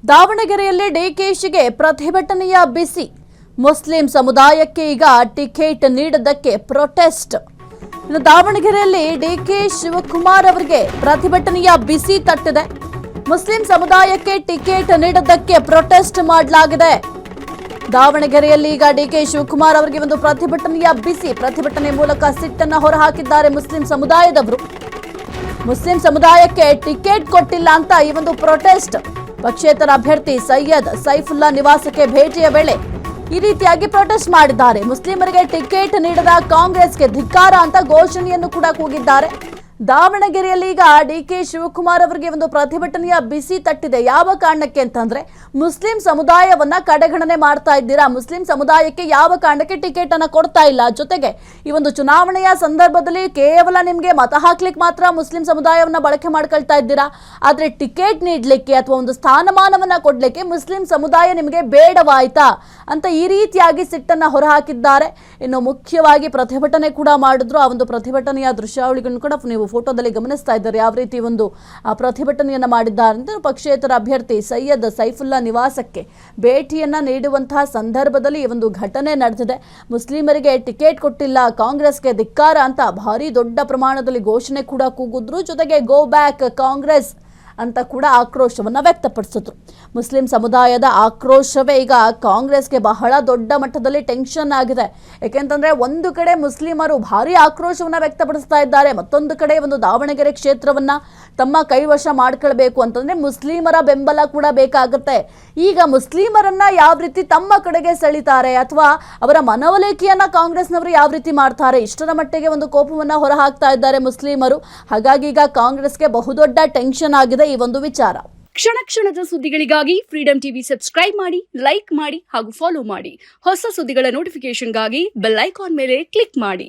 ದಾವಣಗೆರೆಯಲ್ಲಿ ಡಿಕೆಶಿಗೆ ಪ್ರತಿಭಟನೆಯ ಬಿಸಿ. ಮುಸ್ಲಿಂ ಸಮುದಾಯಕ್ಕೆ ಈಗ ಟಿಕೆಟ್ ನೀಡದಕ್ಕೆ ಪ್ರೊಟೆಸ್ಟ್. ಇನ್ನು ದಾವಣಗೆರೆಯಲ್ಲಿ ಡಿಕೆ ಶಿವಕುಮಾರ್ ಅವರಿಗೆ ಪ್ರತಿಭಟನೆಯ ಬಿಸಿ ತಟ್ಟಿದೆ. ಮುಸ್ಲಿಂ ಸಮುದಾಯಕ್ಕೆ ಟಿಕೆಟ್ ನೀಡದಕ್ಕೆ ಪ್ರೊಟೆಸ್ಟ್ ಮಾಡಲಾಗಿದೆ. ದಾವಣಗೆರೆಯಲ್ಲಿ ಈಗ ಡಿಕೆ ಶಿವಕುಮಾರ್ ಅವರಿಗೆ ಒಂದು ಪ್ರತಿಭಟನೆಯ ಬಿಸಿ. ಪ್ರತಿಭಟನೆ ಮೂಲಕ ಸಿಟ್ಟನ್ನು ಹೊರಹಾಕಿದ್ದಾರೆ ಮುಸ್ಲಿಂ ಸಮುದಾಯದವರು. ಮುಸ್ಲಿಂ ಸಮುದಾಯಕ್ಕೆ ಟಿಕೆಟ್ ಕೊಟ್ಟಿಲ್ಲ ಅಂತ ಈ ಒಂದು ಪ್ರೊಟೆಸ್ಟ್. ಪಕ್ಷೇತರ ಅಭ್ಯರ್ಥಿ ಸೈಯದ್ ಸೈಫುಲ್ಲಾ ನಿವಾಸಕ್ಕೆ ಭೇಟಿಯ ವೇಳೆ ಈ ರೀತಿಯಾಗಿ ಪ್ರೊಟೆಸ್ಟ್ ಮಾಡಿದ್ದಾರೆ. ಮುಸ್ಲಿಮರಿಗೆ ಟಿಕೆಟ್ ನೀಡದ ಕಾಂಗ್ರೆಸ್ಗೆ ಧಿಕ್ಕಾರ ಅಂತ ಘೋಷಣೆಯನ್ನು ಕೂಡ ಕೂಗಿದ್ದಾರೆ. ದಾವಣಗೆರೆಯಲ್ಲಿ ಈಗ ಡಿಕೆ ಶಿವಕುಮಾರ್ ಅವರಿಗೆ ಒಂದು ಪ್ರತಿಭಟನೆಯ ಬಿಸಿ ತಟ್ಟಿದೆ. ಯಾವ ಕಾರಣಕ್ಕೆ ಅಂತಂದ್ರೆ ಮುಸ್ಲಿಂ ಸಮುದಾಯವನ್ನ ಕಡೆಗಣನೆ ಮಾಡ್ತಾ ಇದ್ದೀರಾ, ಮುಸ್ಲಿಂ ಸಮುದಾಯಕ್ಕೆ ಯಾವ ಕಾರಣಕ್ಕೆ ಟಿಕೆಟ್ ಅನ್ನ ಕೊಡ್ತಾ ಇಲ್ಲ, ಜೊತೆಗೆ ಈ ಒಂದು ಚುನಾವಣೆಯ ಸಂದರ್ಭದಲ್ಲಿ ಕೇವಲ ನಿಮ್ಗೆ ಮತ ಹಾಕ್ಲಿಕ್ಕೆ ಮಾತ್ರ ಮುಸ್ಲಿಂ ಸಮುದಾಯವನ್ನ ಬಳಕೆ ಮಾಡ್ಕೊಳ್ತಾ ಇದ್ದೀರಾ, ಆದ್ರೆ ಟಿಕೆಟ್ ನೀಡ್ಲಿಕ್ಕೆ ಅಥವಾ ಒಂದು ಸ್ಥಾನಮಾನವನ್ನ ಕೊಡ್ಲಿಕ್ಕೆ ಮುಸ್ಲಿಂ ಸಮುದಾಯ ನಿಮಗೆ ಬೇಡವಾಯ್ತಾ ಅಂತ ಈ ರೀತಿಯಾಗಿ ಸಿಟ್ಟನ್ನ ಹೊರಹಾಕಿದ್ದಾರೆ. ಇನ್ನು ಮುಖ್ಯವಾಗಿ ಪ್ರತಿಭಟನೆ ಕೂಡ ಮಾಡಿದ್ರು. ಆ ಒಂದು ಪ್ರತಿಭಟನೆಯ ದೃಶ್ಯಾವಳಿಗಳನ್ನು ಕೂಡ ನೀವು ಫೋಟೋದಲ್ಲಿ ಗಮನಿಸ್ತಾ ಇದ್ದಾರೆ. ಯಾವ ರೀತಿ ಒಂದು ಪ್ರತಿಭಟನೆಯನ್ನ ಮಾಡಿದ್ದಾರೆ ಅಂತ. ಪಕ್ಷೇತರ ಅಭ್ಯರ್ಥಿ ಸೈಯದ್ ಸೈಫುಲ್ಲಾ ನಿವಾಸಕ್ಕೆ ಭೇಟಿಯನ್ನ ನೀಡುವಂತಹ ಸಂದರ್ಭದಲ್ಲಿ ಈ ಒಂದು ಘಟನೆ ನಡೆದಿದೆ. ಮುಸ್ಲಿಮರಿಗೆ ಟಿಕೆಟ್ ಕೊಟ್ಟಿಲ್ಲ, ಕಾಂಗ್ರೆಸ್ಗೆ ಧಿಕ್ಕಾರ ಅಂತ ಭಾರಿ ದೊಡ್ಡ ಪ್ರಮಾಣದಲ್ಲಿ ಘೋಷಣೆ ಕೂಡ ಕೂಗಿದ್ರು. ಜೊತೆಗೆ ಗೋ ಬ್ಯಾಕ್ ಕಾಂಗ್ರೆಸ್ ಅಂತ ಕೂಡ ಆಕ್ರೋಶವನ್ನ ವ್ಯಕ್ತಪಡಿಸಿದ್ರು. ಮುಸ್ಲಿಂ ಸಮುದಾಯದ ಆಕ್ರೋಶವೇ ಈಗ ಕಾಂಗ್ರೆಸ್ಗೆ ಬಹಳ ದೊಡ್ಡ ಮಟ್ಟದಲ್ಲಿ ಟೆನ್ಷನ್ ಆಗಿದೆ. ಯಾಕೆಂತಂದ್ರೆ ಒಂದು ಕಡೆ ಮುಸ್ಲಿಮರು ಭಾರಿ ಆಕ್ರೋಶವನ್ನ ವ್ಯಕ್ತಪಡಿಸ್ತಾ ಇದ್ದಾರೆ, ಮತ್ತೊಂದು ಕಡೆ ಒಂದು ದಾವಣಗೆರೆ ಕ್ಷೇತ್ರವನ್ನ ತಮ್ಮ ಕೈವಶ ಮಾಡ್ಕೊಳ್ಬೇಕು ಅಂತಂದ್ರೆ ಮುಸ್ಲಿಮರ ಬೆಂಬಲ ಕೂಡ ಬೇಕಾಗುತ್ತೆ. ಈಗ ಮುಸ್ಲಿಮರನ್ನ ಯಾವ ರೀತಿ ತಮ್ಮ ಕಡೆಗೆ ಸೆಳಿತಾರೆ ಅಥವಾ ಅವರ ಮನವೊಲಿಕೆಯನ್ನ ಕಾಂಗ್ರೆಸ್ನವರು ಯಾವ ರೀತಿ ಮಾಡ್ತಾರೆ, ಇಷ್ಟರ ಮಟ್ಟಿಗೆ ಒಂದು ಕೋಪವನ್ನ ಹೊರಹಾಕ್ತಾ ಇದ್ದಾರೆ ಮುಸ್ಲಿಮರು. ಹಾಗಾಗಿ ಈಗ ಕಾಂಗ್ರೆಸ್ಗೆ ಬಹುದೊಡ್ಡ ಟೆನ್ಷನ್ ಆಗಿದೆ ಈ ಒಂದು ವಿಚಾರ. ಕ್ಷಣ ಕ್ಷಣದ ಸುದ್ದಿಗಳಿಗಾಗಿ ಫ್ರೀಡಂ ಟಿವಿ ಸಬ್ಸ್ಕ್ರೈಬ್ ಮಾಡಿ, ಲೈಕ್ ಮಾಡಿ ಹಾಗೂ ಫಾಲೋ ಮಾಡಿ. ಹೊಸ ಸುದ್ದಿಗಳ ನೋಟಿಫಿಕೇಶನ್ಗಾಗಿ ಬೆಲ್ ಐಕಾನ್ ಮೇಲೆ ಕ್ಲಿಕ್ ಮಾಡಿ.